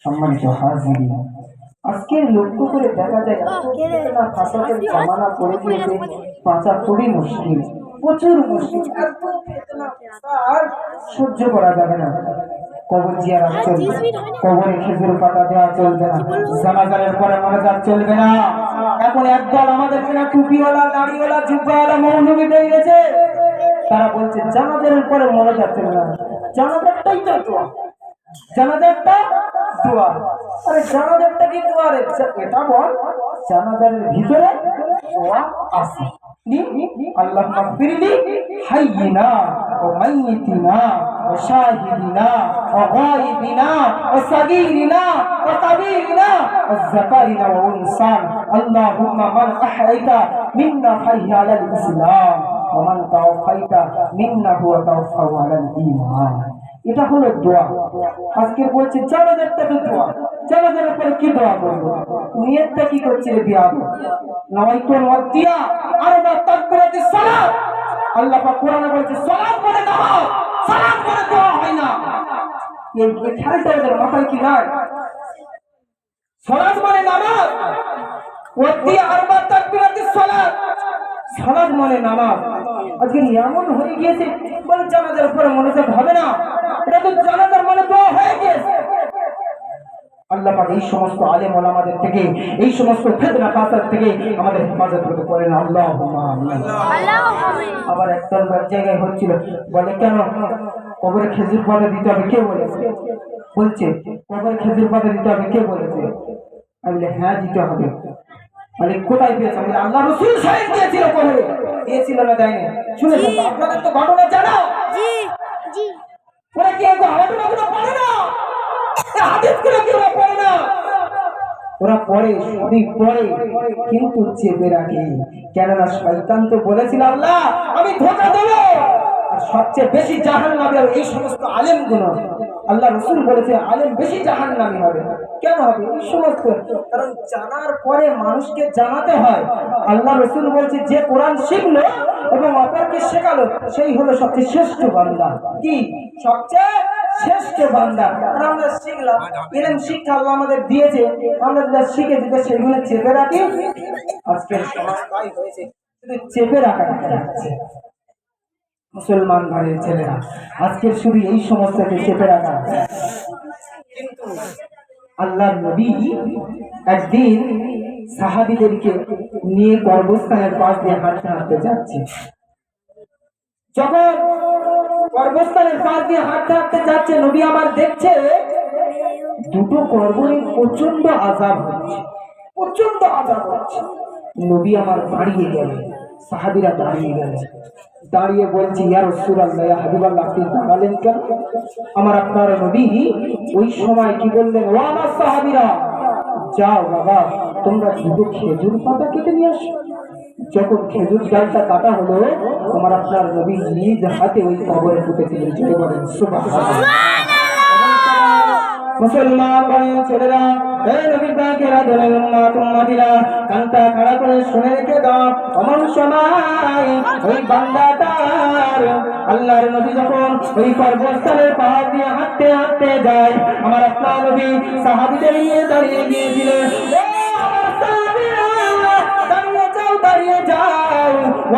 সম্মানিত হাজিরিন, আজকে লক্ষ্য করে দেখা যায় ফিতনা ফাসাদের জামানা পড়ে গিয়েছে, বাঁচা খুবই মুশকিল, প্রচুর মুশকিল। এত ফিতনা ফাসাদ সহ্য করা যাবে না। কবর জিয়ারত চলবে, কবরে খেজুর পাতা দেওয়া চলবে না, জানাজারের পরে মোনাজাত চলবে না। এখন একদল আমাদের কিনা টুপিওয়ালা, দাড়িওয়ালা, জুব্বাওয়ালা মৌলবি বেরিয়েছে, তারা বলছে জানাজারের পরে মোনাজাত চলবে না। জানাজারটাই তো দোয়া, জানাজারটা দোয়া। আরে জানাজারটা কি দোয়া রে? এটা বল, জানাজারের ভিতরে দোয়া আছে। আল্লাহুম্মা ফিরলি হাইয়িনা ওয়া মাইয়িতিনা ওয়া শাহিদিনা ওয়া গায়িবিনা ওয়া সাগীরিনা ওয়া কাবীরিনা ওয়া যাকারিনা ওয়া উনসান। আল্লাহুম্মা মান আহয়াইতা মিন্না ফাহইয়া আলাল ইসলাম ওয়া মান তাওফাইতা মিন্না হুয়া তাওফাউ আলাল ঈমান। এটা হলো দোয়া। আজকে বলছে জানাজারটা তো দোয়া, জানাজারের পরে কি দোয়া করবো? নিয়তটা কি করছে রে বিয়াদ? নাওয়াইতুল ওয়াদিয়া আরবা তাকবীরাতিস সালাত। আল্লাহ পাক কোরআনে বলছে সালাত মানে নামাজ, সালাত মানে দোয়া হয় না। এই খেয়ালটা ওদের মাথায় কি নাই? সালাত মানে নামাজ, ওয়াদিয়া আরবা তাকবীরাতিস সালাত, সালাত মানে নামাজ। আজকে এমন হয়ে গিয়েছে বলে জানাজার পরে মোনাজাত হবে না, এটা তো জানাজার মানে দোয়া হয়ে গেছে। আল্লাহ পাক এই সমস্ত আলেম ওলামাদের থেকে, এই সমস্ত ফিতনা ফাসাদ থেকে আমাদের হেফাজত করতে পারেন। আল্লাহুম্মা আমিন। আবার একটা জায়গায় হচ্ছিল, বলে কেন কবরে খেজুর পাতা দিতে হবে, কে বলেছে? বলছে কবরে খেজুর পাতা দিতে হবে, কে বলেছে? আমি বলি হ্যাঁ দিতে হবে। মানে কোথায় পেয়েছে? আমি আল্লাহ রাসূল সাহেব দিয়েছিল, কবরে দিয়েছিল না দেয়নি? শুনেছেন তো? আপনাদের তো ঘটনা জানো। জি জি। ওরা কি এগো ঘটনাগুলো পড়ে না? হাদিসগুলো কি ওরা পড়ে না? ওরা পড়ে, সবই পড়ে, কিন্তু চেপে রাখে। কেননা শয়তান তো বলেছিল আল্লাহ আমি ধোঁকা দেবো। আর সবচেয়ে বেশি জাহান্নামী হবে এই সমস্ত আলেমগুলো। আল্লাহ রাসূল বলেছে আলেম বেশি জাহান্নামী হবে। কেন হবে? এই সমস্ত কারণ জানার পরে মানুষকে জানাতে হয়। আল্লাহ রাসূল বলছে যে কোরআন শিখলো এবং অপরকে শেখালো সেই হলো সবচেয়ে শ্রেষ্ঠ বান্দা। কি সবচেয়ে শ্রেষ্ঠ বান্দা? আমরা শিখলাম, এরকম শিক্ষা আল্লাহ আমাদের দিয়েছে, আমরা যেটা শিখে যেটা সেগুলো চেপে রাখি। আজকের সমাজ তাই হয়েছে, শুধু চেপে রাখা যাচ্ছে। মুসলমান ঘরের ছেলেরা আজকের শুধু এই সমস্যাকে চেপে রাখা। কিন্তু আল্লাহর নবী একদিন সাহাবীদেরকে নিয়ে কবরস্থানের পাশ দিয়ে হাঁটতে হাঁটতে যাচ্ছে। যখন কবরস্থানের পাশ দিয়ে হাঁটতে হাঁটতে যাচ্ছে, নবী আমার দেখছে দুটো কবরে প্রচন্ড আযাব হচ্ছে, প্রচন্ড আযাব হচ্ছে। নবী আমার দাঁড়িয়ে গেলেন, সাহাবীরা দাঁড়িয়ে গেলেন, দাঁড়িয়ে বলছি ইয়া রাসূলুল্লাহ, ইয়া হাবিবাল্লাহ, আপনি দাঁড়ালেন কেন? আমার আপনার নবী ওই সময় কি বললেন? ও আমার সাহাবীরা, যাও বাবা তোমরা দুটো খেজুর পাতা কেটে নিয়ে আসো। যখন খেজুর ডালটা কাটা হলো, আমার আপনার নবী নিজ হাতে ওই কবরে পুঁতেছিলেন। চলে বলেন সুবহানাল্লাহ। মুসলমান ভাইয়ের ছেলেরা, এই নবীর পাকের আদরের উম্মত উম্মতিরা, কানটা খাড়া করে শুনে রেখে দাও। এমন সময় ওই বান্দাটার আল্লাহর নবী যখন ওই কবরস্থানের পাহাড় দিয়ে হাঁটতে হাঁটতে যায়, আমার আপনার নবী সাহাবীদের নিয়ে দাঁড়িয়ে গিয়েছিলেন। দাঁড়িয়ে যাও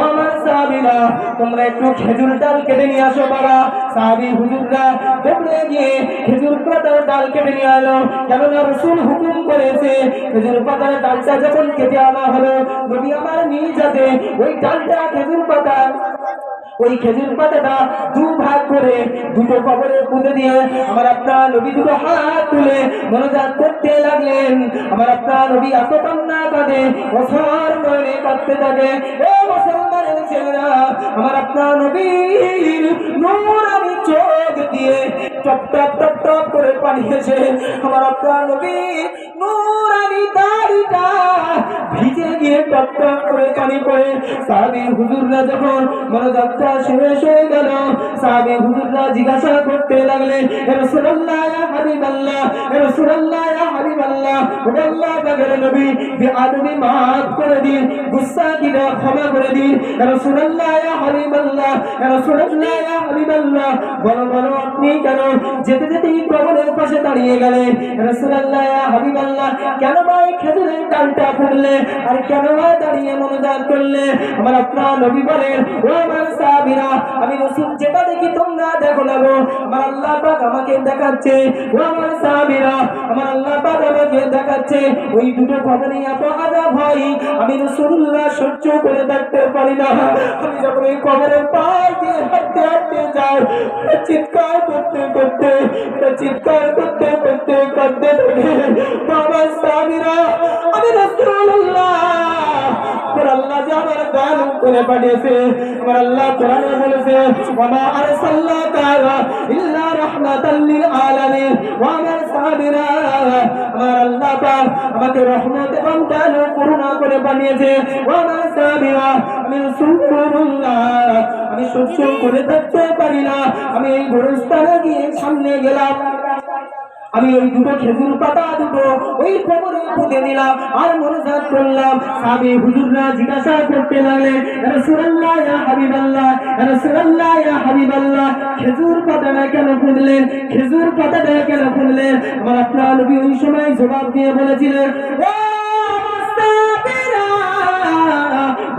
আমার সাহাবীরা, তোমরা একটু খেজুর ডাল কেটে নিয়ে আসো বাবা। সাহাবী হুজুররা দৌড়ে গিয়ে খেজুর পাতার ডাল কেটে নিয়ে এলো, কেননা রাসূল হুকুম করেছে। খেজুর পাতার ডালটা যখন কেটে আনা হলো, নবী আমার নিজ হাতে ওই ডালটা খেজুর পাতা, ওই খেজুর পাতাটা দুভাগ করে দুটো কবরে পুঁতে দিয়ে আমার আপনার নবী দুটো হাত তুলে মোনাজাত করতে লাগলেন। আমার আপনার নবী এত কান্না কাঁদে, বছর মনে কাঁদতে থাকে। ও মুসলমানের ছেলেরা, আমার আপনার নবীর নূরানি চোখ দিয়ে টপ টপ টপ টপ করে পানি এসে আমার আপনার নবীর নূরানি দাড়িটা ভিজে গিয়ে টপ টপ করে পানি পড়ে। সাহাবী হুজুররা যখন মোনাজাতটা শেষ হয়ে গেল, সাহাবী হুজুররা জিজ্ঞাসা করতে লাগলেন, হে রাসূলুল্লাহ, ইয়া হাবিবাল্লাহ, হে রাসূলুল্লাহ, ইয়া হাবিবাল্লাহ, ও আল্লাহ পাকের নবী, বেআদবি মাফ করে দিন, গুনাহ কিনা ক্ষমা করে দিন। হে রাসূলুল্লাহ, ইয়া হাবিবাল্লাহ, হে রাসূলুল্লাহ, ইয়া হাবিবাল্লাহ, বলো বলো আপনি কেন যেতে যেতে কবরের পাশে দাঁড়িয়ে গেলেন, রাসূলুল্লাহ ইয়া হাবিবাল্লাহ কেন ভাই খেজুরের ডালটা ফুললে আর কেন ভাই দাঁড়িয়ে মনোজাত করলে? আমার আপনার নবী বলেন, ও আমার সাহাবীরা, আমি রাসূল যেটা দেখি তোমরা দেখো না গো, আমার আল্লাহ পাক আমাকে দেখাচ্ছে। ও আমার সাহাবীরা, আমার আল্লাহ পাক আমাকে দেখাচ্ছে ওই দুটো কবরে এত আযাব হয়, আমি রাসূলুল্লাহ সহ্য করে থাকতে পারি না। আমি যখন এই কবরের পাশ দিয়ে হাঁটতে হাঁটতে যাই, চিৎকার করতে করতে কাঁদতে থাকে। বাবা সাহাবীরা, আমি রাসূলুল্লাহ, আমার আল্লাহ যে আমার দান করে পাঠিয়েছে, আমার আল্লাহ কোরআনে বলেছে, ওয়া মা আরসালনাকা ইল্লা রাহমাতাল লিল আলামিন। ওয়া আমার সাহাবীরা, আমার আল্লাহ পাক আমাকে রহমত এবং দান ও করুণা করে বানিয়েছে। ওয়া আমার সাহাবীরা, আমি রাসূলুল্লাহ, আমি সহ্য করে থাকতে পারি না। আমি এই গোরস্থানে গিয়ে সামনে গেলাম, আমি ওই দুটো খেজুর পাতা দুটো ওই কবরে পুঁতে দিলাম আর মনোজাত করলাম। সাহাবী হুজুররা জিজ্ঞাসা করতে লাগলেন, ইয়া রাসূলুল্লাহ ইয়া হাবিবাল্লাহ, ইয়া রাসূলুল্লাহ ইয়া হাবিবাল্লাহ, খেজুর পাতাটা কেন পুঁতলেন? খেজুর পাতাটা কেন পুঁতলেন? আমার আপনার নবী ওই সময় জবাব দিয়ে বলেছিলেন, ও মুস্তাফিরা,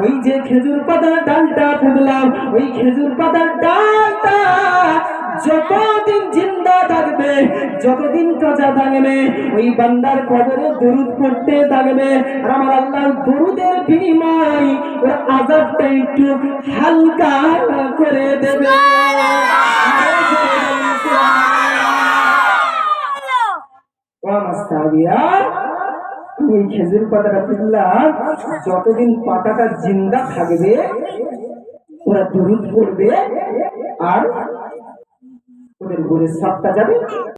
ওই যে খেজুর পাতার ডালটা পুঁতলাম, ওই খেজুর পাতার ডালটা যতদিন জিন্দা থাকবে, যতদিন কাঁচা থাকবে, ওই বান্দার কবরে দরুদ পড়তে থাকবে। আর আমার আল্লাহর দরুদের বিনিময় ওর আযাবটা একটু হালকা করে দেবে। এই খেজুর পাতাটা পুঁতলাম, যতদিন পাতাটা জিন্দা থাকবে ওরা দরুদ পড়বে আর ওদের ঘরে সাপটা যাবে।